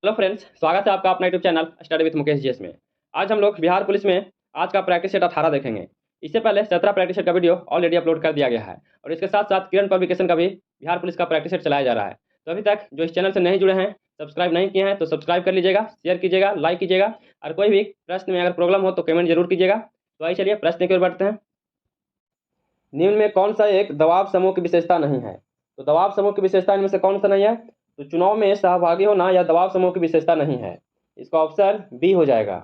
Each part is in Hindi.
हेलो फ्रेंड्स, स्वागत है आपका अपना YouTube channel study with Mukesh GS में। आज हम लोग बिहार पुलिस में आज का प्रैक्टिस सेट 18 देखेंगे। इससे पहले 17 प्रैक्टिस सेट का वीडियो ऑलरेडी अपलोड कर दिया गया है और इसके साथ साथ किरण पब्लिकेशन का भी बिहार पुलिस का प्रैक्टिस सेट चलाया जा रहा है। तो अभी तक जो इस चैनल से नहीं जुड़े हैं, सब्सक्राइब नहीं किए हैं तो सब्सक्राइब कर लीजिएगा, शेयर कीजिएगा, लाइक कीजिएगा और कोई भी प्रश्न में अगर प्रॉब्लम हो तो कमेंट जरूर कीजिएगा। तो आइए चलिए प्रश्न की ओर बढ़ते हैं। निम्न में कौन सा एक दबाव समूह की विशेषता नहीं है? तो दबाव समूह की विशेषता इनमें से कौन सा नहीं है? तो चुनाव में सहभागी होना यह दबाव समूह की विशेषता नहीं है। इसका ऑप्शन बी हो जाएगा।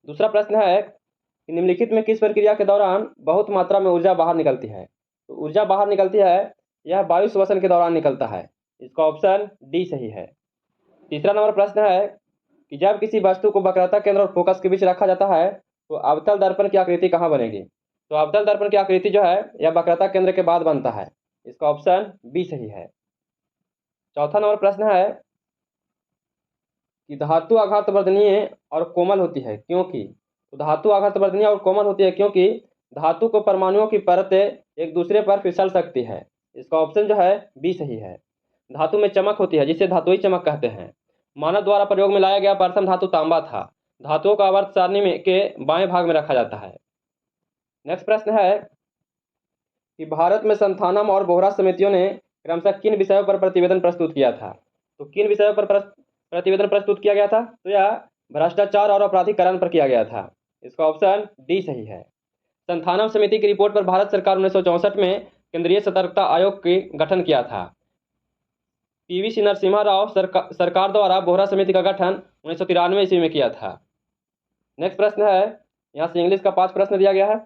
दूसरा प्रश्न है कि निम्नलिखित में किस प्रक्रिया के दौरान बहुत मात्रा में ऊर्जा बाहर निकलती है? तो ऊर्जा बाहर निकलती है, यह वायु श्वसन के दौरान निकलता है। इसका ऑप्शन डी सही है। तीसरा नंबर प्रश्न है कि जब किसी वस्तु को वक्रता केंद्र और फोकस के बीच रखा जाता है तो अवतल दर्पण की आकृति कहाँ बनेगी? तो अवतल दर्पण की आकृति जो है यह वक्रता केंद्र के बाद बनता है। इसका ऑप्शन बी सही है। चौथा नंबर प्रश्न है कि धातु आघात वर्धनीय और कोमल होती है क्योंकि? तो धातु आघात वर्धनीय और कोमल होती है क्योंकि धातु को परमाणुओं की परतें एक दूसरे पर फिसल सकती है। इसका ऑप्शन जो है बी सही है। धातु में चमक होती है जिसे धातुई चमक कहते हैं। मानव द्वारा प्रयोग में लाया गया प्रथम धातु तांबा था। धातुओं का आवर्त सारणी में के बाएं भाग में रखा जाता है। नेक्स्ट प्रश्न है कि भारत में संथानम और बोहरा समितियों ने क्रमशः किन विषयों पर प्रतिवेदन प्रस्तुत किया था? तो किन विषयों पर प्रतिवेदन प्रस्तुत किया गया था? तो यह भ्रष्टाचार और अपराधीकरण पर किया गया था। इसका ऑप्शन डी सही है। संथानम समिति की रिपोर्ट पर भारत सरकार 1964 में केंद्रीय सतर्कता आयोग की गठन किया था। पीवी नरसिम्हा राव सरकार द्वारा बोहरा समिति का गठन 1993 ईस्वी में किया था। नेक्स्ट प्रश्न है, यहाँ से इंग्लिश का 5 प्रश्न दिया गया है।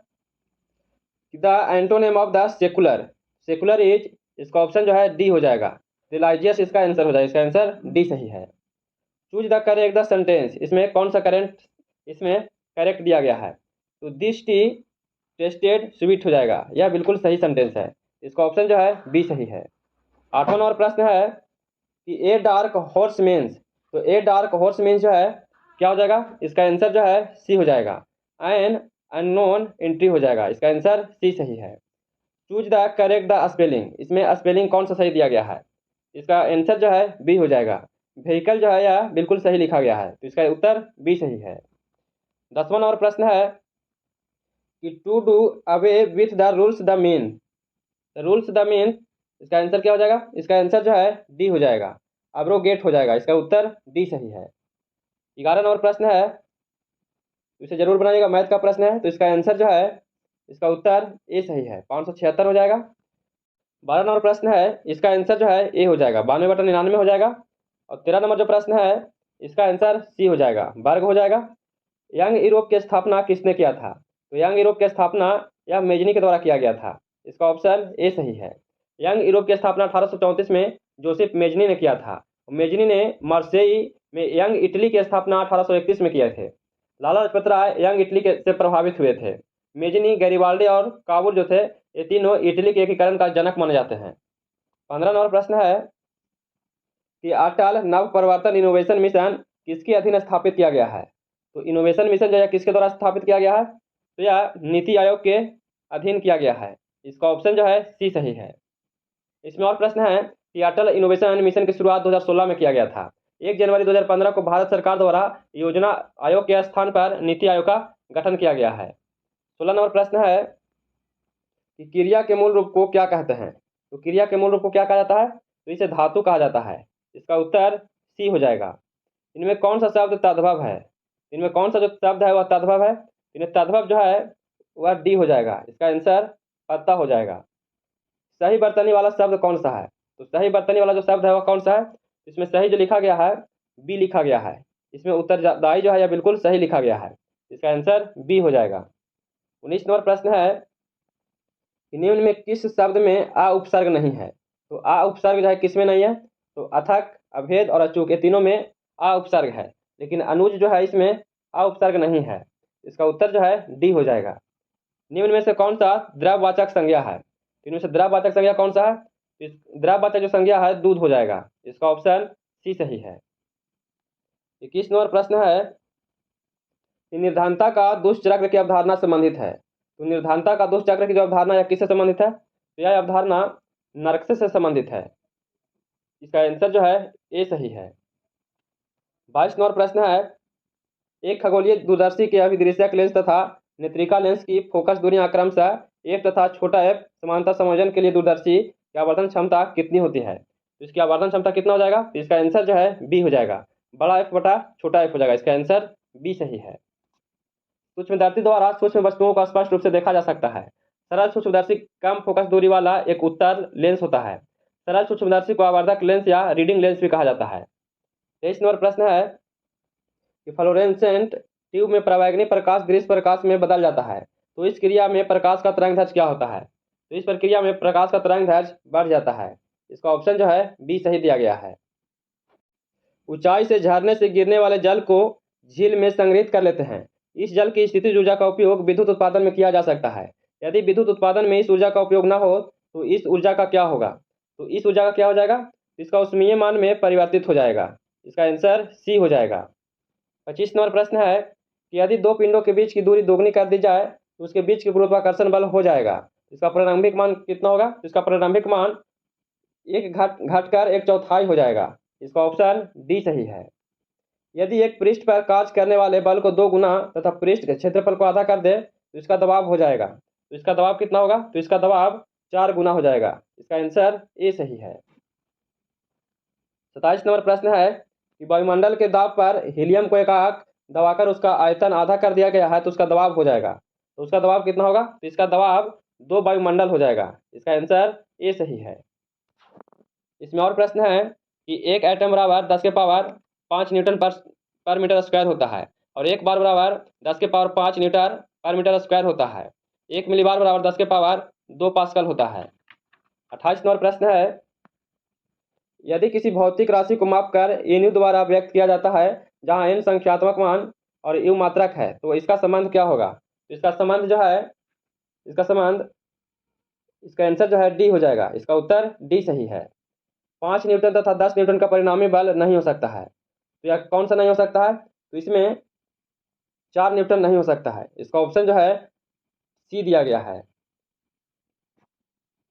The antonym of the secular, secular is, इसका ऑप्शन जो है डी हो जाएगा। रिलाइजियस इसका आंसर हो जाएगा। इसका आंसर डी सही है। Choose the correct the sentence, इसमें कौन सा करेक्ट इसमें करेक्ट दिया गया है? तो दिस टी टेस्टेड स्वीट हो जाएगा। यह बिल्कुल सही सेंटेंस है। इसका ऑप्शन जो है बी सही है। 8वां नंबर प्रश्न है कि ए डार्क हॉर्स मीन्स, तो ए डार्क हॉर्स मीन्स जो है क्या हो जाएगा? इसका आंसर जो है सी हो जाएगा। एन अननोन एंट्री हो जाएगा। इसका आंसर सी सही है। Choose the correct the spelling, इसमें स्पेलिंग कौन सा सही दिया गया है? इसका आंसर जो है बी हो जाएगा। व्हीकल जो है यह बिल्कुल सही लिखा गया है, तो इसका उत्तर बी सही है। 10वां नंबर प्रश्न है कि to do away with the rules the mean, rules the mean, इसका आंसर क्या हो जाएगा? इसका आंसर जो है डी हो जाएगा। अब्रोगेट हो जाएगा। इसका उत्तर डी सही है। 11 नंबर प्रश्न है, इसे जरूर बनाइएगा, मैथ का प्रश्न है, तो इसका आंसर जो है इसका उत्तर ए सही है। 576 हो जाएगा। 12 नंबर प्रश्न है, इसका आंसर जो है ए हो जाएगा। 92/99 हो जाएगा। और 13 नंबर जो प्रश्न है इसका आंसर सी हो जाएगा, वर्ग हो जाएगा। यंग यूरोप की स्थापना किसने किया था? तो यंग यूरोप की स्थापना यह मेजनी के द्वारा किया गया था। इसका ऑप्शन ए सही है। यंग यूरोप की स्थापना 1834 में जोसेफ मेजनी ने किया था। मेजनी ने मार्सेई में यंग इटली की स्थापना 1831 में किए थे। लाला लाजपत राय यंग इटली से प्रभावित हुए थे। मेजनी, गैरिबाल्डी और काबुल जो थे, ये तीनों इटली के एकीकरण का जनक माने जाते हैं। 15 नंबर प्रश्न है कि अटल नव प्रवर्तन इनोवेशन मिशन किसके अधीन स्थापित किया गया है? तो इनोवेशन मिशन जो है किसके द्वारा स्थापित किया गया है? तो यह नीति आयोग के अधीन किया गया है। इसका ऑप्शन जो है सी सही है। इसमें और प्रश्न है कि अटल इनोवेशन मिशन की शुरुआत 2016 में किया गया था। 1 जनवरी 2015 को भारत सरकार द्वारा योजना आयोग के स्थान पर नीति आयोग का गठन किया गया है। 16 नंबर प्रश्न है कि क्रिया के मूल रूप को क्या कहते हैं? तो क्रिया के मूल रूप को क्या कहा जाता है? तो इसे धातु कहा जाता है। इसका उत्तर सी हो जाएगा। इनमें कौन सा शब्द तद्भव है? इनमें कौन सा जो शब्द है वह तद्भव है? इनमें तद्भव जो है वह डी हो जाएगा। इसका आंसर पत्ता हो जाएगा। सही बर्तनी वाला शब्द कौन सा है? तो सही बर्तनी वाला जो शब्द है वह कौन सा है? इसमें सही जो लिखा गया है बी लिखा गया है। इसमें उत्तरदायी जो है यह बिल्कुल सही लिखा गया है। इसका आंसर बी हो जाएगा। 19 नंबर प्रश्न है कि निम्न में किस शब्द में आ उपसर्ग नहीं है? तो आ उपसर्ग जो है किसमें नहीं है? तो अथक, अभेद और अचूक, ये तीनों में आ उपसर्ग है, लेकिन अनुज जो है इसमें आ उपसर्ग नहीं है। इसका उत्तर जो है डी हो जाएगा। निम्न में से कौन सा द्रववाचक संज्ञा है? इनमें से द्रववाचक संज्ञा कौन सा है? इस द्रववाचक जो संज्ञा है दूध हो जाएगा। इसका ऑप्शन सी सही है। 21 नंबर प्रश्न है कि निर्धानता का दुष्चक्र की अवधारणा संबंधित है। तो निर्धानता का दुष्चक्र की जो अवधारणा है किससे संबंधित है? तो यह अवधारणा नरक से संबंधित है। इसका आंसर जो है ए सही है। 22 नंबर प्रश्न है, एक खगोलीय दूरदर्शी के अभिदृश्यक लेंस तथा नेत्रिका लेंस की फोकस दूरियां क्रमशः f तथा छोटा f समांतर संयोजन के लिए दूरदर्शी की आवर्धन क्षमता कितनी होती है? तो इसकी आवर्धन क्षमता कितना हो जाएगा? तो इसका आंसर जो है बी हो जाएगा, बड़ा f बटा छोटा f हो जाएगा। इसका आंसर बी सही है। सूक्ष्मदर्शी द्वारा सूक्ष्म वस्तुओं को स्पष्ट रूप से देखा जा सकता है। सरल सूक्ष्मदर्शी कम फोकस दूरी वाला एक उत्तर लेंस होता है। सरल सूक्ष्मदर्शी को आवर्धक लेंस या रीडिंग लेंस भी कहा जाता है। 23 नंबर प्रश्न है कि फ्लोरेसेंट ट्यूब में परावैंगनी प्रकाश दृश्य प्रकाश में बदल जाता है, तो इस क्रिया में प्रकाश का तरंगदैर्घ्य क्या होता है? तो इस प्रक्रिया में प्रकाश का तरंगदैर्घ्य बढ़ जाता है। इसका ऑप्शन जो है बी सही दिया गया है। ऊंचाई से झरने से गिरने वाले जल को झील में संग्रहित कर लेते हैं। इस जल की स्थितिज ऊर्जा का उपयोग विद्युत उत्पादन में किया जा सकता है। यदि विद्युत उत्पादन में इस ऊर्जा का उपयोग न हो तो इस ऊर्जा का क्या होगा? तो इस ऊर्जा का क्या हो जाएगा? इसका ऊष्मीय मान में परिवर्तित हो जाएगा। इसका आंसर सी हो जाएगा। 25 नंबर प्रश्न है कि यदि दो पिंडों के बीच की दूरी दोगुनी कर दी जाए तो उसके बीच के गुरुत्वाकर्षण बल हो जाएगा। इसका प्रारंभिक मान कितना होगा? इसका प्रारंभिक मान एक घटकर एक चौथाई हो जाएगा। इसका ऑप्शन डी सही है। यदि एक पृष्ठ पर कार्य करने वाले बल को 2 गुना तथा पृष्ठ के क्षेत्रफल को आधा कर दे तो इसका दबाव हो जाएगा। तो इसका दबाव कितना होगा? तो इसका दबाव 4 गुना हो जाएगा। इसका आंसर ए सही है। 27 नंबर प्रश्न है कि वायुमंडल के दाब पर हीलियम को एकाक दबाकर उसका आयतन आधा कर दिया गया है तो उसका दबाव हो जाएगा। तो उसका दबाव कितना होगा? तो इसका दबाव 2 वायुमंडल हो जाएगा। इसका आंसर ए सही है। इसमें और प्रश्न है कि एक एटम बराबर 10 के पावर 5 न्यूटन पर मीटर स्क्वायर होता है और एक बार बराबर 10 के पावर 5 न्यूटन पर मीटर स्क्वायर होता है। एक मिलीबार बराबर 10 के पावर 2 पास्कल होता है। 28 नंबर प्रश्न है, यदि किसी भौतिक राशि को मापकर एन यू द्वारा व्यक्त किया जाता है जहां एन संख्यात्मक मान और यू मात्रक है तो इसका संबंध क्या होगा? तो इसका संबंध जो है इसका आंसर जो है डी हो जाएगा। इसका उत्तर डी सही है। 5 न्यूटन तथा 10 न्यूटन का परिणामी बल नहीं हो सकता है। तो यह कौन सा नहीं हो सकता है? तो इसमें 4 न्यूटन नहीं हो सकता है। इसका ऑप्शन जो है सी दिया गया है।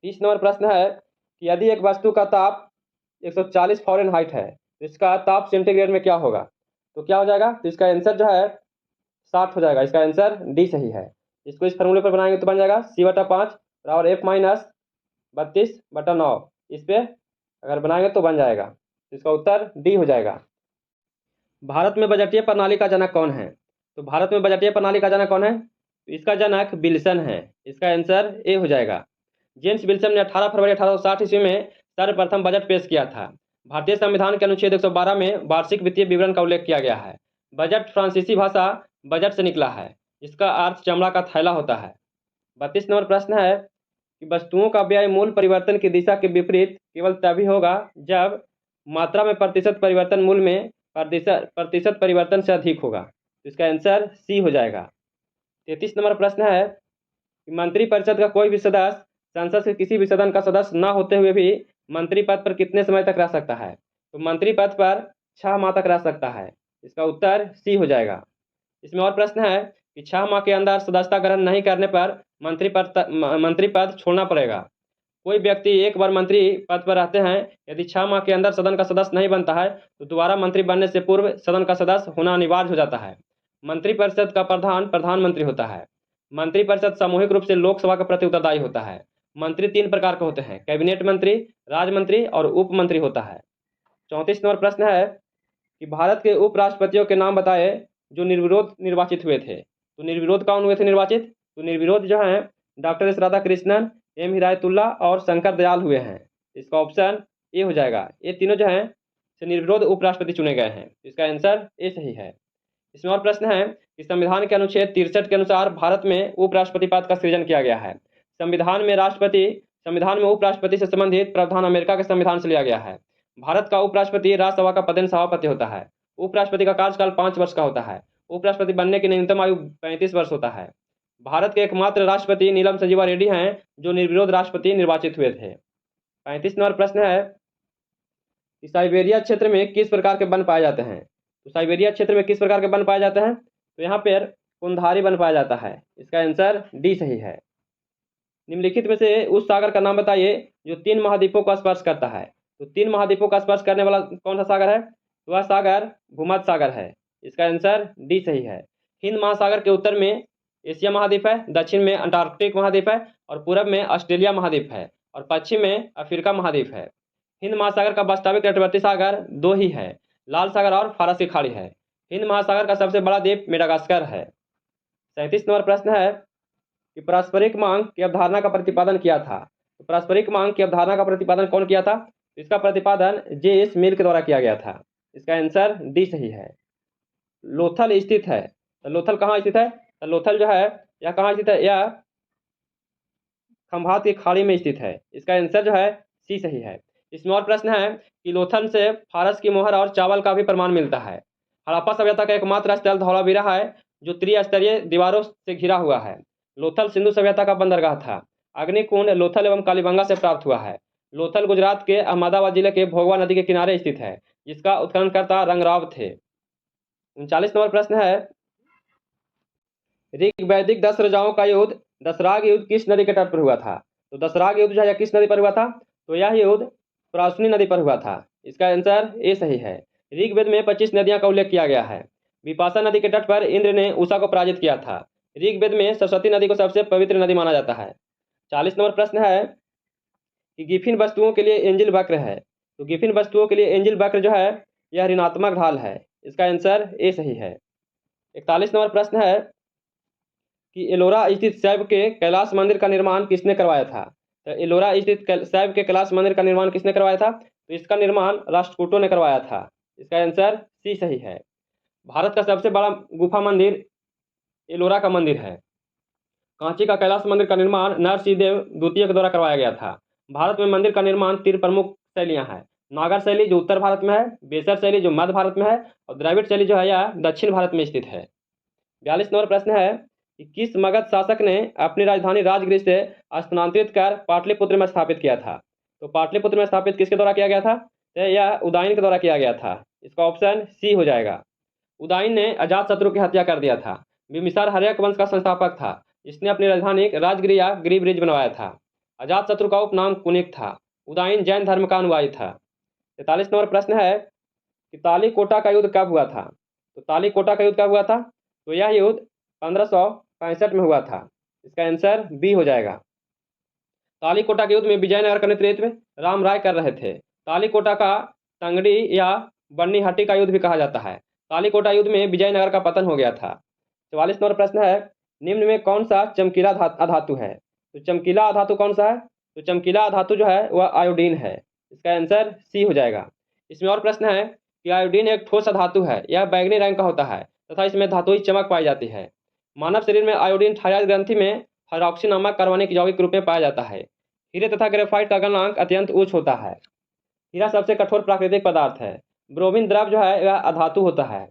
30 नंबर प्रश्न है कि यदि एक वस्तु का ताप 140 फ़ारेनहाइट है तो इसका ताप सेंटीग्रेड में क्या होगा? तो क्या हो जाएगा? तो इसका आंसर जो है 60 हो जाएगा। इसका आंसर डी सही है। इसको इस फॉर्मूले पर बनाएंगे तो बन जाएगा C/5 बराबर F माइनस 32/9। इस पर अगर बनाएंगे तो बन जाएगा। इसका उत्तर डी हो जाएगा। भारत में बजटीय प्रणाली का जनक कौन है? तो भारत में बजटीय प्रणाली का जनक कौन है? तो इसका जनक विल्सन है। इसका आंसर ए हो जाएगा। जेम्स विल्सन ने 18 फरवरी 1860 ईस्वी में सर्वप्रथम बजट पेश किया था। भारतीय संविधान के अनुच्छेद 112 में वार्षिक वित्तीय विवरण का उल्लेख किया गया है। बजट फ्रांसीसी भाषा बजट से निकला है। इसका अर्थ चमड़ा का थैला होता है। 32 नंबर प्रश्न है कि वस्तुओं का व्यय मूल परिवर्तन की दिशा के विपरीत केवल तभी होगा जब मात्रा में प्रतिशत परिवर्तन मूल में प्रतिशत परिवर्तन से अधिक होगा। तो इसका आंसर सी हो जाएगा। 33 नंबर प्रश्न है कि मंत्रिपरिषद का कोई भी सदस्य संसद के किसी भी सदन का सदस्य न होते हुए भी मंत्री पद पर कितने समय तक रह सकता है? तो मंत्री पद पर 6 माह तक रह सकता है। इसका उत्तर सी हो जाएगा। इसमें और प्रश्न है कि 6 माह के अंदर सदस्यता ग्रहण नहीं करने पर मंत्री पद छोड़ना पड़ेगा। कोई व्यक्ति एक बार मंत्री पद पर रहते हैं, यदि 6 माह के अंदर सदन का सदस्य नहीं बनता है तो दोबारा मंत्री बनने से पूर्व सदन का सदस्य होना अनिवार्य हो जाता है। मंत्रिपरिषद का प्रधान प्रधानमंत्री होता है। मंत्रिपरिषद सामूहिक रूप से लोकसभा के प्रति उत्तरदायी होता है। मंत्री 3 प्रकार के होते हैं, कैबिनेट मंत्री, राज्य मंत्री और उप मंत्री होता है। 34 नंबर प्रश्न है कि भारत के उपराष्ट्रपतियों के नाम बताए जो निर्विरोध निर्वाचित हुए थे। तो निर्विरोध कौन हुए थे निर्वाचित? तो निर्विरोध जो है doctor S Radhakrishnan, M Hidayatullah और शंकर दयाल हुए हैं। इसका ऑप्शन ए हो जाएगा। ये तीनों जो हैं निर्विरोध उपराष्ट्रपति चुने गए हैं। इसका आंसर ए सही है। इसमें और प्रश्न है कि संविधान के अनुच्छेद 63 के अनुसार भारत में उपराष्ट्रपति पद का सृजन किया गया है। संविधान में उपराष्ट्रपति से संबंधित प्रावधान अमेरिका के संविधान से लिया गया है। भारत का उपराष्ट्रपति राज्यसभा का पदेन सभापति होता है। उपराष्ट्रपति का कार्यकाल 5 वर्ष का होता है। उपराष्ट्रपति बनने की न्यूनतम आयु 35 वर्ष होता है। भारत के एकमात्र राष्ट्रपति नीलम संजीवा रेड्डी हैं जो निर्विरोध राष्ट्रपति निर्वाचित हुए थे। 35 नंबर प्रश्न है कि साइबेरिया क्षेत्र में किस प्रकार के वन पाए जाते हैं? तो साइबेरिया क्षेत्र में किस प्रकार के वन पाए जाते हैं? तो यहाँ पर कुंधारी वन पाया जाता है। इसका आंसर डी सही है। निम्नलिखित में से उस सागर का नाम बताइए जो 3 महाद्वीपों को स्पर्श करता है। तो 3 महाद्वीपों का स्पर्श करने वाला कौन सा सागर है? तो वह सागर भूमध्य सागर है। इसका आंसर डी सही है। हिंद महासागर के उत्तर में एशिया महाद्वीप है, दक्षिण में अंटार्कटिक महाद्वीप है और पूरब में ऑस्ट्रेलिया महाद्वीप है और पश्चिम में अफ्रीका महाद्वीप है। हिंद महासागर का वास्तविक तटवर्ती सागर दो ही है, लाल सागर और फारसी खाड़ी है। हिंद महासागर का सबसे बड़ा द्वीप मेडागास्कर है। 37 नंबर प्रश्न है कि पारस्परिक मांग की अवधारणा का प्रतिपादन किया था। तो पारस्परिक मांग की अवधारणा का प्रतिपादन कौन किया था? इसका प्रतिपादन जे.एस. मिल के द्वारा किया गया था। इसका आंसर डी सही है। लोथल स्थित है, तो लोथल कहाँ स्थित है? तो लोथल जो है यह कहाँ स्थित है? यह खंभात की खाड़ी में स्थित है। इसका आंसर जो है सी सही है। इसमें और प्रश्न है कि लोथल से फारस की मोहर और चावल का भी प्रमाण मिलता है। हड़प्पा सभ्यता का एकमात्र स्थल धौलावीरा है जो त्रिस्तरीय दीवारों से घिरा हुआ है। लोथल सिंधु सभ्यता का बंदरगाह था। अग्निकुंड लोथल एवं कालीबंगा से प्राप्त हुआ है। लोथल गुजरात के अहमदाबाद जिले के भोगवा नदी के किनारे स्थित है, जिसका उत्खननकर्ता रंगराव थे। 39 नंबर प्रश्न है ऋग वैदिक 10 राजाओं का युद्ध दसराग युद्ध किस नदी के तट पर हुआ था? तो दसराग युद्ध जो है किस नदी पर हुआ था? तो यह युद्ध पराशुनी नदी पर हुआ था। इसका आंसर ए सही है। ऋग्वेद में 25 नदियां का उल्लेख किया गया है। विपाशा नदी के तट पर इंद्र ने उषा को पराजित किया था। ऋग्वेद में सरस्वती नदी को सबसे पवित्र नदी माना जाता है। 40 नंबर प्रश्न है कि गिफिन वस्तुओं के लिए एंजिल वक्र है। तो गिफिन वस्तुओं के लिए एंजिल वक्र जो है यह ऋणात्मक ढाल है। इसका आंसर ए सही है। 41 नंबर प्रश्न है कि एलोरा स्थित शैव के कैलाश मंदिर का निर्माण किसने करवाया था? तो एलोरा स्थित शैव के कैलाश मंदिर का निर्माण किसने करवाया था? तो इसका निर्माण राष्ट्रकूटों ने करवाया था। इसका आंसर सी सही है। भारत का सबसे बड़ा गुफा मंदिर एलोरा का मंदिर है। कांची का कैलाश मंदिर का निर्माण नरसिंहदेव द्वितीय के द्वारा करवाया गया था। भारत में मंदिर का निर्माण 3 प्रमुख शैलियां हैं। नागर शैली जो उत्तर भारत में है, बेसर शैली जो मध्य भारत में है और द्रविड़ शैली जो है यह दक्षिण भारत में स्थित है। 42 नंबर प्रश्न है कि किस मगध शासक ने अपनी राजधानी राजगृह से स्थानांतरित कर पाटलिपुत्र में स्थापित किया था? तो पाटलिपुत्र में स्थापित किसके द्वारा किया गया था? तो यह उदयन के द्वारा किया गया था। इसका ऑप्शन सी हो जाएगा। उदयन ने अजातशत्रु की हत्या कर दिया था। बिंबिसार हर्यक वंश का संस्थापक था। इसने अपनी राजधानी राजगृह या गिरिब्रिज बनवाया था। अजातशत्रु का उपनाम कुनिक था। उदयन जैन धर्म का अनुयायी था। 43 नंबर प्रश्न है कि तालीकोटा का युद्ध कब हुआ था? तो तालीकोटा का युद्ध कब हुआ था? तो यह युद्ध 1565 में हुआ था। इसका आंसर बी हो जाएगा। तालीकोटा के युद्ध में विजयनगर का नेतृत्व राम राय कर रहे थे। तालीकोटा का तंगड़ी या बन्नीहट्टी का युद्ध भी कहा जाता है। तालीकोटा युद्ध में विजयनगर का पतन हो गया था। 44 नंबर प्रश्न है निम्न में कौन सा चमकीला अधातु है? तो चमकीला अधातु कौन सा है? तो चमकीला अधातु जो है वह आयोडीन है। इसका आंसर सी हो जाएगा। इसमें और प्रश्न है कि आयोडीन एक ठोस धातु है। यह बैंगनी रंग का होता है तथा इसमें धातुई चमक पाई जाती है। मानव शरीर में आयोडीन थायराइड ग्रंथि में हाइड्रोक्सी नामक कार्बनिक यौगिक रूप में पाया जाता है। हीरे तथा ग्रेफाइट का गलनांक अत्यंत उच्च होता है। हीरा सबसे कठोर प्राकृतिक पदार्थ है। ब्रोमीन द्रव जो है वह अधातु होता है।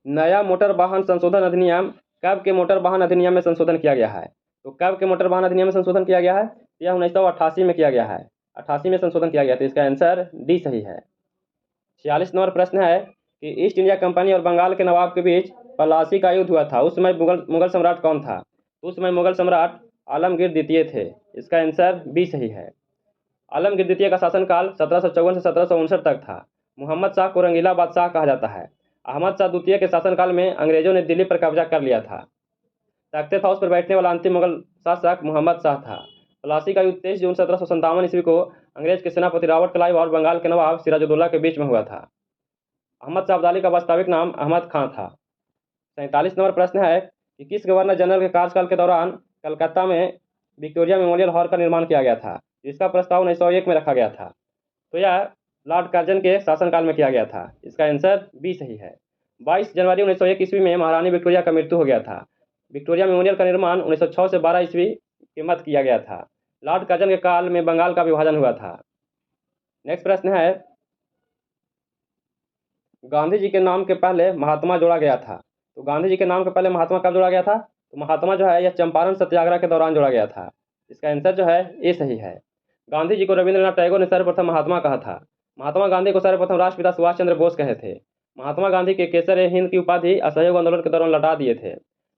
नया मोटर वाहन संशोधन अधिनियम कब के मोटर वाहन अधिनियम में संशोधन किया गया है? तो कब के मोटर वाहन अधिनियम में संशोधन किया गया है? यह 1988 में किया गया है। 88 में संशोधन किया गया। तो इसका आंसर डी सही है। 46 नंबर प्रश्न है कि ईस्ट इंडिया कंपनी और बंगाल के नवाब के बीच पलासी का युद्ध हुआ था। उस समय मुगल सम्राट कौन था? उस समय मुगल सम्राट आलमगीर द्वितीय थे। इसका आंसर बी सही है। आलमगीर द्वितीय का शासनकाल 1754 से 1759 तक था। मोहम्मद शाह को रंगीला बादशाह कहा जाता है। अहमद शाह द्वितीय के शासनकाल में अंग्रेजों ने दिल्ली पर कब्जा कर लिया था। तख्ते हाउस पर बैठने वाला अंतिम मुगल शासक मोहम्मद शाह था। प्लासी का युद्ध 23 जून 1757 ईस्वी को अंग्रेज के सेनापति रॉबर्ट क्लाइव और बंगाल के नवाब सिराजुद्दौला के बीच में हुआ था। अहमद शाह अब्दाली का वास्तविक नाम अहमद खां था। 47 नंबर प्रश्न है कि किस गवर्नर जनरल के कार्यकाल के दौरान कलकत्ता में विक्टोरिया मेमोरियल हॉल का निर्माण किया गया था? जिसका प्रस्ताव 1901 में रखा गया था। तो यह लॉर्ड कर्जन के शासनकाल में किया गया था। इसका आंसर बी सही है। 22 जनवरी 1901 ईस्वी में महारानी विक्टोरिया का मृत्यु हो गया था। विक्टोरिया मेमोरियल का निर्माण 1906 से 12 ईस्वी के मध्य किया गया था। लॉर्ड कर्जन के काल में बंगाल का विभाजन हुआ था। नेक्स्ट प्रश्न है गांधी जी के नाम के पहले महात्मा जोड़ा गया था। तो गांधी जी के नाम के पहले महात्मा कब जोड़ा गया था? तो महात्मा जो है यह चंपारण सत्याग्रह के दौरान जोड़ा गया था। इसका आंसर जो है ए सही है। गांधी जी को रविंद्रनाथ टैगोर ने सर्वप्रथम महात्मा कहा था। महात्मा गांधी को सर्वप्रथम राष्ट्रपिता सुभाष चंद्र बोस कहे थे। महात्मा गांधी के केसर हिंद की उपाधि असहयोग आंदोलन के दौरान लौटा दिए थे।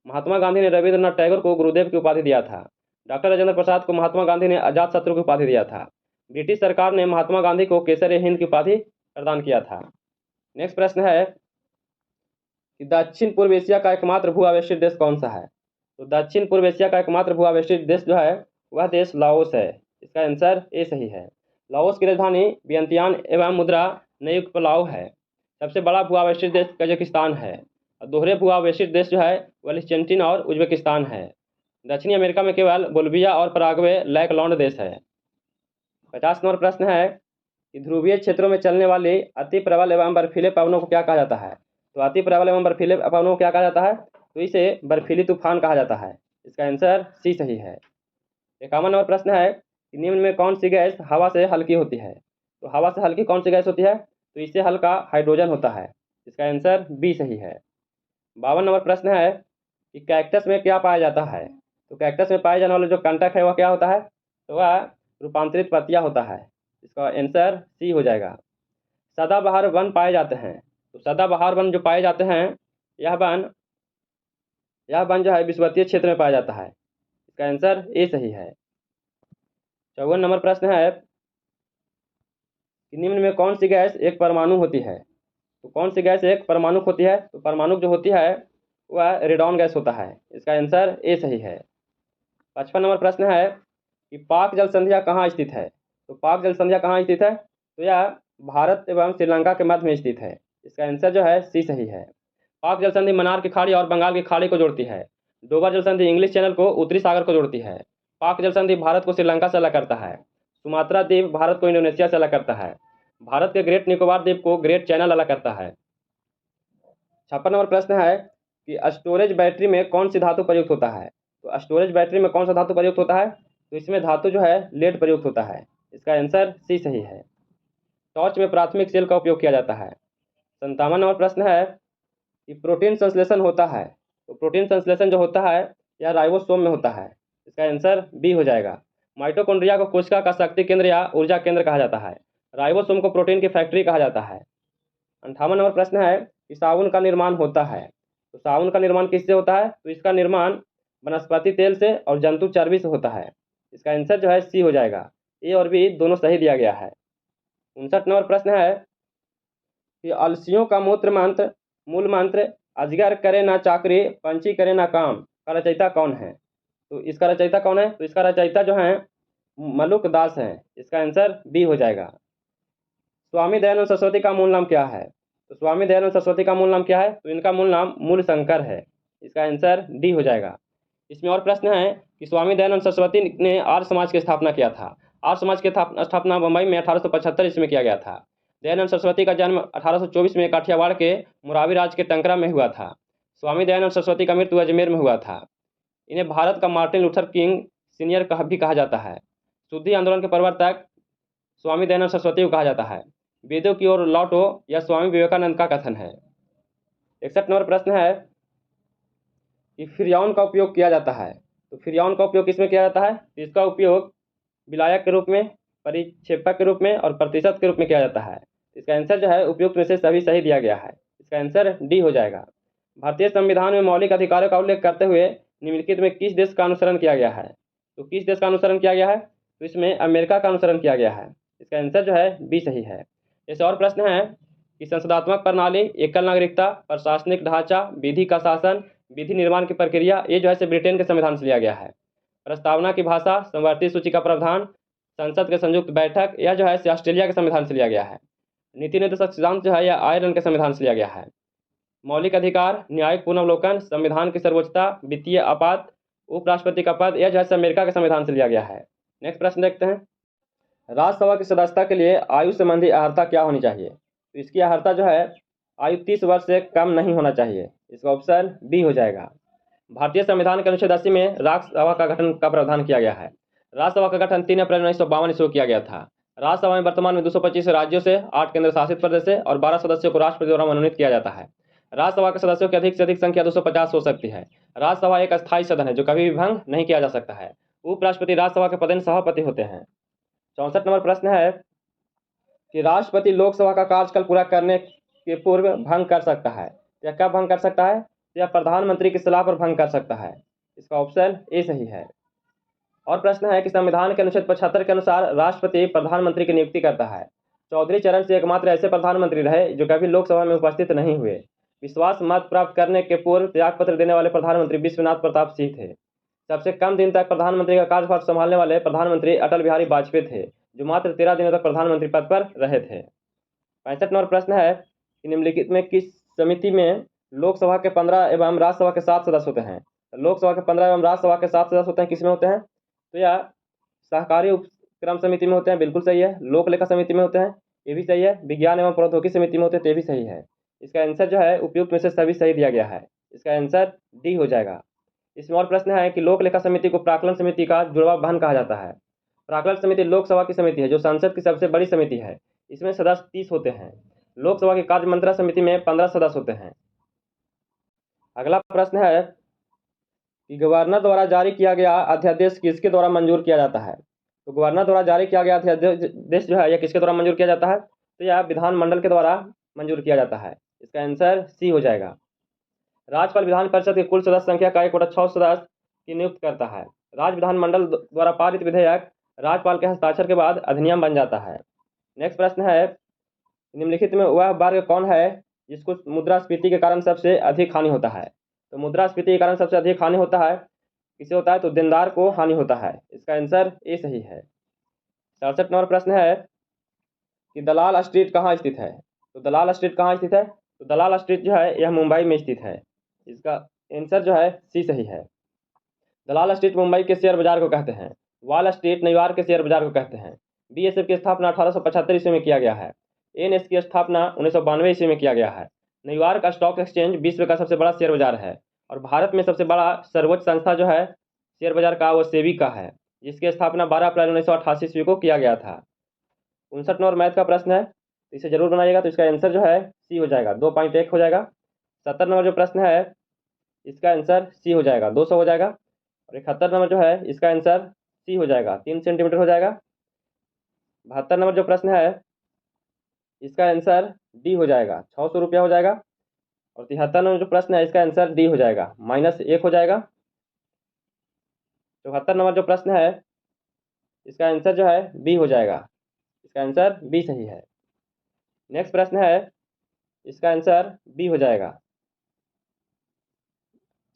महात्मा गांधी ने रविंद्रनाथ टैगोर को गुरुदेव की उपाधि दिया था। डॉक्टर राजेंद्र प्रसाद को महात्मा गांधी ने अजातशत्रु की उपाधि दिया था। ब्रिटिश सरकार ने महात्मा गांधी को केसर हिंद की उपाधि प्रदान किया था। नेक्स्ट प्रश्न है कि दक्षिण पूर्व एशिया का एकमात्र भू आवेशित देश कौन सा है। तो दक्षिण पूर्व एशिया का एकमात्र भू आवेशित देश जो है वह देश लाओस है। इसका आंसर ए सही है। लाओस की राजधानी वियंतियान एवं मुद्रा नयुक्पलाव है। सबसे बड़ा भू आवेशित देश कजाकिस्तान है। और दोहरे भू आवेशित देश जो है वह लिechtenstein और उज्बेकिस्तान है। दक्षिणी अमेरिका में केवल बोल्विया और पराग्वे लैंडलॉन्ड देश है। 50 नंबर प्रश्न है कि ध्रुवीय क्षेत्रों में चलने वाली अति प्रबल एवं बर्फीले पवनों को क्या कहा जाता है। तो अति प्रबल एवं बर्फीले पवनों को क्या कहा जाता है। तो इसे बर्फीली तूफान कहा जाता है। इसका आंसर सी सही है। 51 नंबर प्रश्न है कि निम्न में कौन सी गैस हवा से हल्की होती है। तो हवा से हल्की कौन सी गैस होती है। तो इससे हल्का हाइड्रोजन होता है। इसका आंसर बी सही है। 52 नंबर प्रश्न है कि कैक्टस में क्या पाया जाता है। तो कैक्टस में पाए जाने वाला जो कंटक है वह क्या होता है। तो वह रूपांतरित पत्तियां होता है। इसका आंसर सी हो जाएगा। सदाबहार वन पाए जाते हैं। तो सदाबहार वन जो पाए जाते हैं यह वन जो है विषुवतीय क्षेत्र में पाया जाता है। इसका आंसर ए सही है। 54 नंबर प्रश्न है कि निम्न में कौन सी गैस एक परमाणु होती है। तो कौन सी गैस एक परमाणु होती है। तो परमाणु जो होती है वह रेडॉन गैस होता है। इसका आंसर ए सही है। 55 नंबर प्रश्न है कि पाक जल संधियाँ कहाँ स्थित है। तो पाक जल संधियाँ कहाँ स्थित है। तो यह भारत एवं श्रीलंका के मध्य में स्थित है। इसका आंसर जो है सी सही है। पाक जल संधि मन्नार की खाड़ी और बंगाल की खाड़ी को जोड़ती है। डोबर जल संधि इंग्लिश चैनल को उत्तरी सागर को जोड़ती है। पाक जल संधि भारत को श्रीलंका से अलग करता है। सुमात्रा द्वीप भारत को इंडोनेशिया से अलग करता है। भारत के ग्रेट निकोबार द्वीप को ग्रेट चैनल अलग करता है। 56 नंबर प्रश्न है कि स्टोरेज बैटरी में कौन सी धातु प्रयुक्त होता है। तो स्टोरेज बैटरी में कौन सा धातु प्रयुक्त होता है। तो इसमें धातु जो है लेड प्रयुक्त होता है। इसका आंसर सी सही है। टॉर्च में प्राथमिक सेल का उपयोग किया जाता है। 57 नंबर प्रश्न है कि प्रोटीन संश्लेषण होता है। तो प्रोटीन संश्लेषण जो होता है यह राइबोसोम में होता है। इसका आंसर बी हो जाएगा। माइटोकॉन्ड्रिया को कोशिका का शक्ति केंद्र या ऊर्जा केंद्र कहा जाता है। राइबोसोम को प्रोटीन की फैक्ट्री कहा जाता है। 58 नंबर प्रश्न है कि साबुन का निर्माण होता है। तो साबुन का निर्माण किससे होता है। तो इसका निर्माण वनस्पति तेल से और जंतु चर्बी से होता है। इसका आंसर जो है सी हो जाएगा। ए और बी दोनों सही दिया गया है। 59 नंबर प्रश्न है कि अलसियों का मूल मंत्र अजगर करे ना चाकरी पंछी करे ना काम का रचयिता कौन है। तो इसका रचयिता कौन है। तो इसका रचयिता जो है मलुक दास है। इसका आंसर बी हो जाएगा। स्वामी दयानंद सरस्वती का मूल नाम क्या है। तो स्वामी दयानंद सरस्वती का मूल नाम क्या है। तो इनका मूल नाम मूल शंकर है। इसका आंसर डी हो जाएगा। इसमें और प्रश्न है कि स्वामी दयानंद सरस्वती ने आर्य समाज की स्थापना किया था। आर्य समाज की स्थापना मुंबई में 1875 ईस्वी में किया गया था। दयानंद सरस्वती का जन्म 1824 में काठियावाड़ के मुरारी राज्य के टंकरा में हुआ था। स्वामी दयानंद सरस्वती का मृत्यु अजमेर में हुआ था। इन्हें भारत का मार्टिन लूथर किंग सीनियर भी कहा जाता है। शुद्धि आंदोलन के प्रवर्तक स्वामी दयानंद सरस्वती को कहा जाता है। वेदों की ओर लौटो यह स्वामी विवेकानंद का कथन है। 61 नंबर प्रश्न है कि फ्रियाउन का उपयोग किया जाता है। तो फ्रियाउन का उपयोग किसमें किया जाता है। तो इसका उपयोग विलायक के रूप में, परिक्षेपक के रूप में और प्रतिशत के रूप में किया जाता है। इसका आंसर जो है उपयुक्त में से सभी सही दिया गया है। इसका आंसर डी हो जाएगा। भारतीय संविधान में मौलिक अधिकारों का उल्लेख करते हुए निम्नलिखित में किस देश का अनुसरण किया गया है। तो किस देश का अनुसरण किया गया है। तो इसमें अमेरिका का अनुसरण किया गया है। इसका आंसर जो है बी सही है। ऐसे और प्रश्न है कि संसदात्मक प्रणाली, एकल नागरिकता, प्रशासनिक ढांचा, विधि का शासन, विधि निर्माण की प्रक्रिया ये जो है ब्रिटेन के संविधान से लिया गया है। प्रस्तावना की भाषा, समवर्ती सूची का प्रावधान, संसद के संयुक्त बैठक यह जो है ऑस्ट्रेलिया के संविधान से लिया गया है। नीति निर्देशक सिद्धांत जो है यह आयरलैंड के संविधान से लिया गया है। मौलिक अधिकार, न्यायिक पुनर्वलोकन, संविधान की सर्वोच्चता, वित्तीय आपात, उपराष्ट्रपति का पद यह जो है अमेरिका के संविधान से लिया गया है। नेक्स्ट प्रश्न देखते हैं। राज्यसभा की सदस्यता के लिए आयु संबंधी अर्हता क्या होनी चाहिए। तो इसकी अर्हता जो है आयु 30 वर्ष से कम नहीं होना चाहिए। इसका ऑप्शन बी हो जाएगा। भारतीय संविधान के अनुच्छेद 80 में राज्यसभा का गठन का प्रावधान किया गया है। राज्यसभा का गठन 3 अप्रैल 1952 ईस्वी को किया गया था। राज्यसभा में वर्तमान में 225 राज्यों से 8 केंद्र शासित प्रदेश से और 12 सदस्यों को राष्ट्रपति द्वारा मनोनीत किया जाता है। राज्यसभा के सदस्यों की अधिक से अधिक संख्या 250 हो सकती है। राज्यसभा एक अस्थायी सदन है जो कभी भी भंग नहीं किया जा सकता है। उपराष्ट्रपति राज्यसभा के पदेन सभापति होते हैं। 64 नंबर प्रश्न है कि राष्ट्रपति लोकसभा का कार्यकाल पूरा करने के पूर्व भंग कर सकता है। या कब भंग कर सकता है। या प्रधानमंत्री की सलाह पर भंग कर सकता है। इसका ऑप्शन ए सही है। और प्रश्न है कि संविधान के अनुच्छेद 75 के अनुसार राष्ट्रपति प्रधानमंत्री की नियुक्ति करता है। चौधरी चरण सिंह एकमात्र ऐसे प्रधानमंत्री रहे जो कभी लोकसभा में उपस्थित नहीं हुए। विश्वास मत प्राप्त करने के पूर्व त्यागपत्र देने वाले प्रधानमंत्री विश्वनाथ प्रताप सिंह थे। सबसे कम दिन तक प्रधानमंत्री का कार्यभार संभालने वाले प्रधानमंत्री अटल बिहारी वाजपेयी थे, जो मात्र 13 दिनों तक प्रधानमंत्री पद पर रहे थे। 65 नंबर प्रश्न है कि निम्नलिखित में किस समिति में लोकसभा के 15 एवं राज्यसभा के 7 सदस्य होते हैं। लोकसभा के 15 एवं राज्यसभा के 7 सदस्य होते हैं, किसमें होते हैं? तो यह सहकारी उपक्रम समिति में होते हैं, बिल्कुल सही है। लोक लेखा समिति में होते हैं, ये भी सही है। विज्ञान एवं प्रौद्योगिकी समिति में होते हैं, तो ये भी सही है। इसका आंसर जो है उपयुक्त में से सभी सही दिया गया है। इसका आंसर डी हो जाएगा। इसमें और प्रश्न है कि लोक लेखा समिति को प्राक्कलन समिति का जुड़वा बहन कहा जाता है। प्राक्कलन समिति लोकसभा की समिति है जो संसद की सबसे बड़ी समिति है। इसमें सदस्य 30 होते हैं। लोकसभा की कार्य मंत्रणा समिति में 15 सदस्य होते हैं। अगला प्रश्न है कि गवर्नर द्वारा जारी किया गया अध्यादेश किसके द्वारा मंजूर किया जाता है। तो गवर्नर द्वारा जारी किया गया अध्यादेश जो है यह किसके द्वारा मंजूर किया जाता है? तो यह विधानमंडल के द्वारा मंजूर किया जाता है। इसका आंसर सी हो जाएगा। राज्यपाल विधान परिषद की कुल सदस्य संख्या का 1/6 सदस्य की नियुक्त करता है। राज्य विधानमंडल द्वारा पारित विधेयक राज्यपाल के हस्ताक्षर के बाद अधिनियम बन जाता है। नेक्स्ट प्रश्न है निम्नलिखित में वह वर्ग कौन है जिसको मुद्रास्फीति के कारण सबसे अधिक हानि होता है। तो मुद्रास्फीति के कारण सबसे अधिक हानि होता है, किसे होता है? तो देनदार को हानि होता है। इसका आंसर ए सही है। 67 नंबर प्रश्न है कि दलाल स्ट्रीट कहाँ स्थित है। तो दलाल स्ट्रीट कहाँ स्थित है? तो दलाल स्ट्रीट जो है यह मुंबई में स्थित है। इसका आंसर जो है सी सही है। दलाल स्ट्रीट मुंबई के शेयर बाजार को कहते हैं। वॉल स्ट्रीट न्यूयॉर्क के शेयर बाजार को कहते हैं। बीएसएफ की स्थापना 1875 ईस्वी में किया गया है। एनएस की स्थापना 1992 ईस्वी में किया गया है। न्यूयॉर्क स्टॉक एक्सचेंज विश्व का सबसे बड़ा शेयर बाजार है और भारत में सबसे बड़ा सर्वोच्च संस्था जो है शेयर बाजार का वो सेबी का है, जिसकी स्थापना 12 अप्रैल 1988 ईस्वी को किया गया था। 59 नंबर मैथ का प्रश्न है, तो इसे जरूर बनाइएगा। तो इसका आंसर जो है सी हो जाएगा, 2.1 हो जाएगा। 70 नंबर जो प्रश्न है इसका आंसर सी हो जाएगा, 200 हो जाएगा। और 71 नंबर जो है इसका आंसर सी हो जाएगा, 3 सेंटीमीटर हो जाएगा। 72 नंबर जो प्रश्न है इसका आंसर डी हो जाएगा, 600 रुपया हो जाएगा। और 73 नंबर जो प्रश्न है इसका आंसर डी हो जाएगा, -1 हो जाएगा। 74 नंबर जो प्रश्न है इसका आंसर जो है बी हो जाएगा। इसका आंसर बी सही है। नेक्स्ट प्रश्न है इसका आंसर बी हो जाएगा।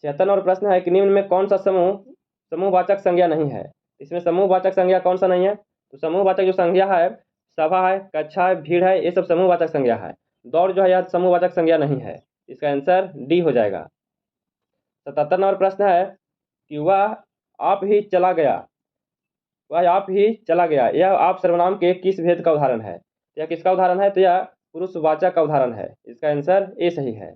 76 नंबर प्रश्न है कि निम्न में कौन सा समूहवाचक संज्ञा नहीं है। इसमें समूहवाचक संज्ञा कौन सा नहीं है? तो समूहवाचक जो संज्ञा है सभा है, कक्षा है, भीड़ है, ये सब समूहवाचक संज्ञा है। दौड़ जो है यह समूहवाचक संज्ञा नहीं है। इसका आंसर डी हो जाएगा। 77 नंबर प्रश्न है कि वह आप ही चला गया, वह आप ही चला गया, यह आप सर्वनाम के किस भेद का उदाहरण है? यह किसका उदाहरण है? तो यह पुरुषवाचक का उदाहरण है। इसका आंसर ए सही है।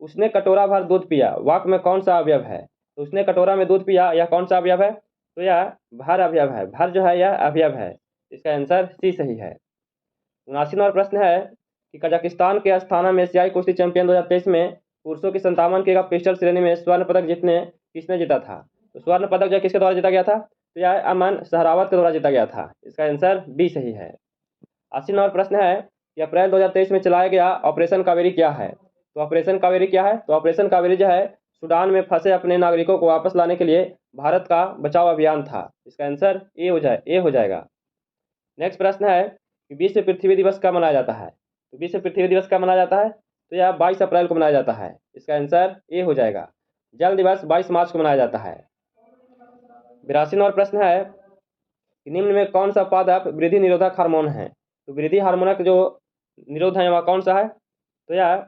उसने कटोरा भर दूध पिया, वाक्य में कौन सा अवयव है? तो उसने कटोरा में दूध पिया, यह कौन सा अवयव है? तो यह भर अवयव है। भर जो है यह अवयव है। इसका आंसर सी सही है। 79 नंबर प्रश्न है कि कजाकिस्तान के अस्थाना में एशियाई कुश्ती चैंपियन 2023 में पुरुषों की 57 किलो पिस्टल श्रेणी में स्वर्ण पदक किसने जीता था? तो स्वर्ण पदक जो किसके द्वारा जीता गया था? तो यह अमन सहरावत के द्वारा जीता गया था। इसका आंसर बी सही है। 80 नंबर प्रश्न है कि अप्रैल 2023 में चलाया गया ऑपरेशन कावेरी क्या है? तो ऑपरेशन कावेरी क्या है? तो ऑपरेशन कावेरी जो है सूडान में फंसे अपने नागरिकों को वापस लाने के लिए भारत का बचाव अभियान था। इसका आंसर ए हो जाएगा। नेक्स्ट प्रश्न है कि विश्व पृथ्वी दिवस कब मनाया जाता है? तो विश्व पृथ्वी दिवस कब मनाया जाता है? तो यह 22 अप्रैल को मनाया जाता है। इसका आंसर ए हो जाएगा। जल दिवस 22 मार्च को मनाया जाता है। 82 नंबर प्रश्न है कि निम्न में कौन सा पादप वृद्धि निरोधक हार्मोन है? तो वृद्धि हार्मोन जो निरोध है वह कौन सा है? तो यह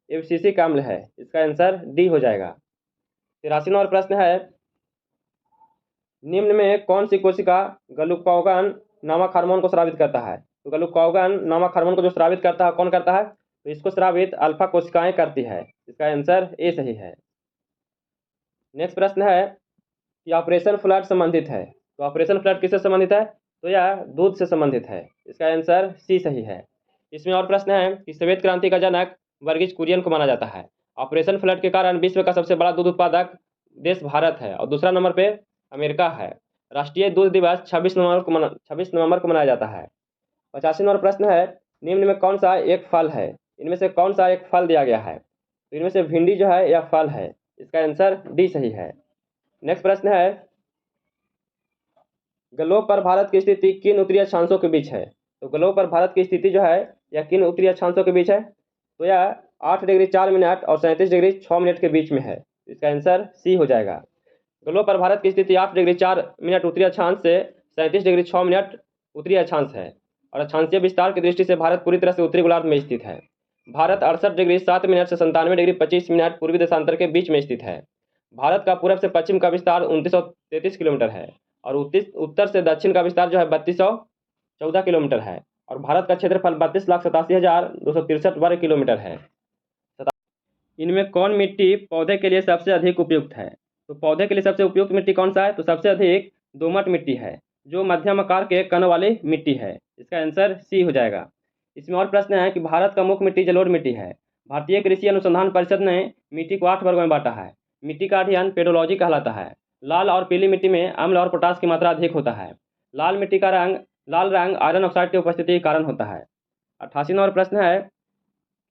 एब्सिसिक अम्ल है। इसका आंसर डी हो जाएगा। 83 नंबर प्रश्न है निम्न में कौन सी कोशिका ग्लूकागॉन नामक हार्मोन को स्रावित करता है? तो ग्लूकागॉन नामक हार्मोन को जो स्रावित करता है कौन करता है? तो इसको स्रावित अल्फा कोशिकाएं करती है। इसका आंसर ए सही है। नेक्स्ट प्रश्न है कि ऑपरेशन फ्लड संबंधित है। तो ऑपरेशन फ्लड किससे संबंधित है? तो यह दूध से संबंधित है। इसका आंसर सी सही है। इसमें और प्रश्न है कि श्वेत क्रांति का जनक वर्गीज कुरियन को माना जाता है। ऑपरेशन फ्लड के कारण विश्व का सबसे बड़ा दूध उत्पादक देश भारत है और दूसरा नंबर पे अमेरिका है। राष्ट्रीय दूध दिवस 26 नवंबर को मनाया जाता है। 85 नंबर प्रश्न है निम्न में कौन सा एक फल है? इनमें से कौन सा एक फल दिया गया है? तो इनमें से भिंडी जो है यह फल है। इसका आंसर डी सही है। नेक्स्ट प्रश्न है ग्लोब पर भारत की स्थिति किन उत्तरीय अक्षांशों के बीच है? तो ग्लोब पर भारत की स्थिति जो है यह किन उत्तरी अक्षांशों के बीच है? तो यह 8 डिग्री 4 मिनट और 37 डिग्री 6 मिनट के बीच में है। इसका आंसर सी हो जाएगा। ग्लोब पर भारत की स्थिति 8 डिग्री 4 मिनट उत्तरी अक्षांश से 37 डिग्री 6 मिनट उत्तरी अक्षांश है और अक्षांशीय विस्तार की दृष्टि से भारत पूरी तरह से उत्तरी गोलार्ध में स्थित है। भारत 68 डिग्री 7 मिनट से 97 डिग्री 25 मिनट पूर्वी देशांतर के बीच में स्थित है। भारत का पूरब से पश्चिम का विस्तार 2933 किलोमीटर है और उत्तर से दक्षिण का विस्तार जो है 3214 किलोमीटर है और भारत का क्षेत्रफल 32,87,263 वर्ग किलोमीटर है। इनमें कौन मिट्टी पौधे के लिए सबसे अधिक उपयुक्त है? तो पौधे के लिए सबसे उपयुक्त मिट्टी कौन सा है? तो सबसे अधिक दोमट मिट्टी है, जो मध्यम आकार के कण वाली मिट्टी है। इसका आंसर सी हो जाएगा। इसमें और प्रश्न है कि भारत का मुख्य मिट्टी जलोढ़ मिट्टी है। भारतीय कृषि अनुसंधान परिषद ने मिट्टी को 8 वर्गों में बांटा है। मिट्टी का अध्ययन पेडोलॉजी कहलाता है। लाल और पीली मिट्टी में अम्ल और पोटास की मात्रा अधिक होता है। लाल मिट्टी का लाल रंग आयरन ऑक्साइड की उपस्थिति के कारण होता है। 88 नंबर प्रश्न है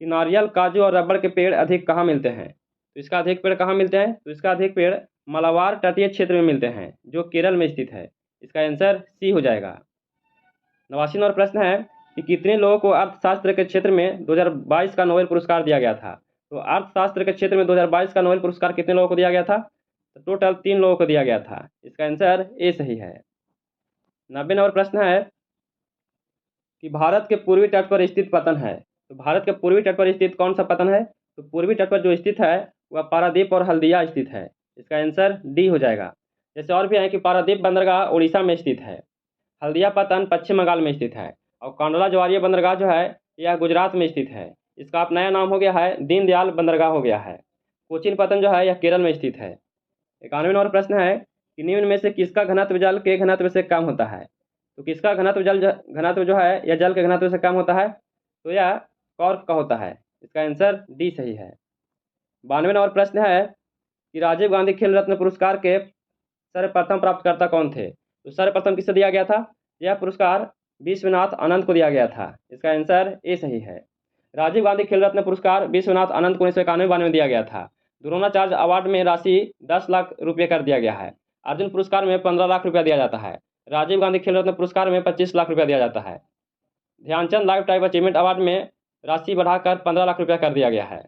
कि नारियल, काजू और रबड़ के पेड़ अधिक कहाँ मिलते हैं? तो इसका अधिक पेड़ कहाँ मिलते हैं? तो इसका अधिक पेड़ मलाबार तटीय क्षेत्र में मिलते हैं, जो केरल में स्थित है। इसका आंसर सी हो जाएगा। 89 नंबर प्रश्न है कि कितने लोगों को अर्थशास्त्र के क्षेत्र में 2022 का नोबेल पुरस्कार दिया गया था? तो अर्थशास्त्र के क्षेत्र में 2022 का नोबेल पुरस्कार कितने लोगों को दिया गया था? तो टोटल 3 लोगों को दिया गया था। इसका आंसर ए सही है। 90 नंबर प्रश्न है कि भारत के पूर्वी तट पर स्थित पतन है। तो भारत के पूर्वी तट पर स्थित कौन सा पतन है? तो पूर्वी तट पर जो स्थित है वह पारादीप और हल्दिया स्थित है। इसका आंसर डी हो जाएगा। जैसे और भी है कि पारादीप बंदरगाह उड़ीसा में स्थित है, हल्दिया पतन पश्चिम बंगाल में स्थित है और कांडला ज्वारीय बंदरगाह जो है यह गुजरात में स्थित है। इसका अब नया नाम हो गया है दीनदयाल बंदरगाह हो गया है। कोचीन पतन जो है यह केरल में स्थित है। 91 नंबर प्रश्न है कि निम्न में से किसका घनत्व जल के घनत्व से कम होता है? तो किसका घनत्व घनत्व जो है यह जल के घनत्व से कम होता है? तो यह कॉर्क का होता है। इसका आंसर डी सही है। 92 नंबर प्रश्न है कि राजीव गांधी खेल रत्न पुरस्कार के सर्वप्रथम प्राप्तकर्ता कौन थे? तो सर्वप्रथम किसे दिया गया था? यह पुरस्कार विश्वनाथ आनंद को दिया गया था। इसका आंसर ए सही है। राजीव गांधी खेल रत्न पुरस्कार विश्वनाथ आनंद को 1991 में दिया गया था। द्रोणाचार्य अवार्ड में राशि 10 लाख रुपये कर दिया गया है। अर्जुन पुरस्कार में 15 लाख रुपया दिया जाता है। राजीव गांधी खेल रत्न पुरस्कार में 25 लाख रुपया दिया जाता है। Dhyanchand lifetime achievement award में राशि बढ़ाकर 15 लाख रुपया कर दिया गया है।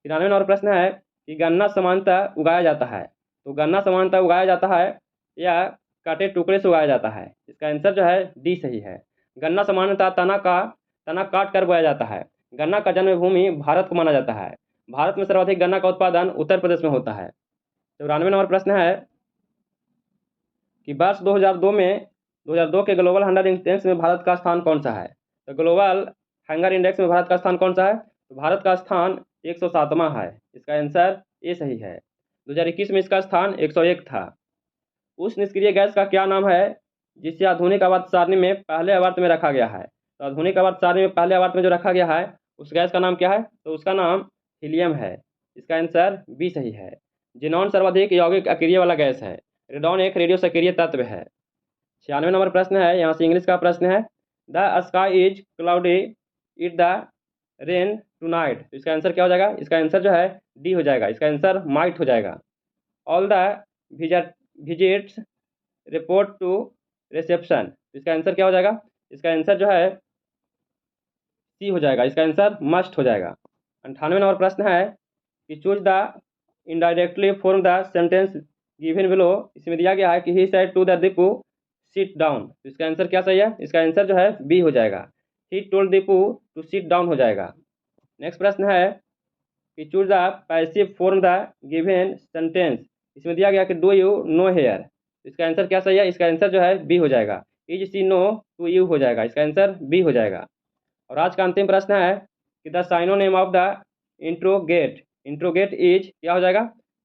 93 नंबर प्रश्न है कि गन्ना सामान्यतः उगाया जाता है। तो गन्ना सामान्यतः उगाया जाता है या काटे टुकड़े से उगाया जाता है? इसका आंसर जो है डी सही है। गन्ना सामान्यतः तना काट कर बोया जाता है। गन्ना का जन्मभूमि भारत को माना जाता है। भारत में सर्वाधिक गन्ना का उत्पादन उत्तर प्रदेश में होता है। 94 नंबर प्रश्न है कि वर्ष 2002 के ग्लोबल हंगर इंडेक्स में भारत का स्थान कौन सा है? तो ग्लोबल हंगर इंडेक्स में भारत का स्थान कौन सा है? तो भारत का स्थान 107वां है। इसका आंसर ए सही है। 2021 में इसका स्थान 101 था। उस निष्क्रिय गैस का क्या नाम है जिसे आधुनिक आवर्त सारणी में पहले आवर्त में रखा गया है? तो आधुनिक आवर्त सारणी में पहले आवर्त में जो रखा गया है उस गैस का नाम क्या है? तो उसका नाम हीलियम है। इसका आंसर बी सही है। जिनॉन सर्वाधिक यौगिक अक्रिय वाला गैस है। रेडॉन एक रेडियो सक्रिय तत्व है। 96 नंबर प्रश्न है, यहाँ से इंग्लिश का प्रश्न है। The sky is cloudy it the rain tonight. इसका आंसर क्या हो जाएगा? इसका आंसर जो है डी हो जाएगा। इसका आंसर माइट हो जाएगा। All the visits report to reception. इसका आंसर क्या हो जाएगा? इसका आंसर जो है सी हो जाएगा। इसका आंसर मस्ट हो जाएगा। 98 नंबर प्रश्न है कि choose the indirectly form the sentence given below. इसमें दिया गया है कि he said to the Deepu sit down. तो इसका आंसर क्या सही है? इसका आंसर जो है बी हो जाएगा। He told Deepu to sit down हो जाएगा। नेक्स्ट प्रश्न है कि choose the passive form the given sentence. इसमें दिया गया कि डू यू नो हेयर। इसका आंसर क्या सही है? इसका आंसर जो है बी हो जाएगा। Is she known to you हो जाएगा। इसका आंसर बी हो जाएगा। और आज का अंतिम प्रश्न है कि the synonym of the interrogate is क्या हो जाएगा?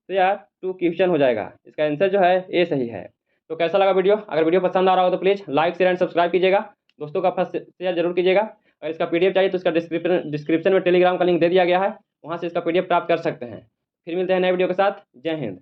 तो यह टू क्वेश्चन हो जाएगा। इसका आंसर जो है ए सही है। तो कैसा लगा वीडियो? अगर वीडियो पसंद आ रहा हो तो please like share and subscribe कीजिएगा। दोस्तों का फर्स्ट शेयर जरूर कीजिएगा। अगर इसका पीडीएफ चाहिए तो इसका डिस्क्रिप्शन में टेलीग्राम का लिंक दे दिया गया है, वहाँ से इसका पीडीएफ प्राप्त कर सकते हैं। फिर मिलते हैं नए वीडियो के साथ। जय हिंद।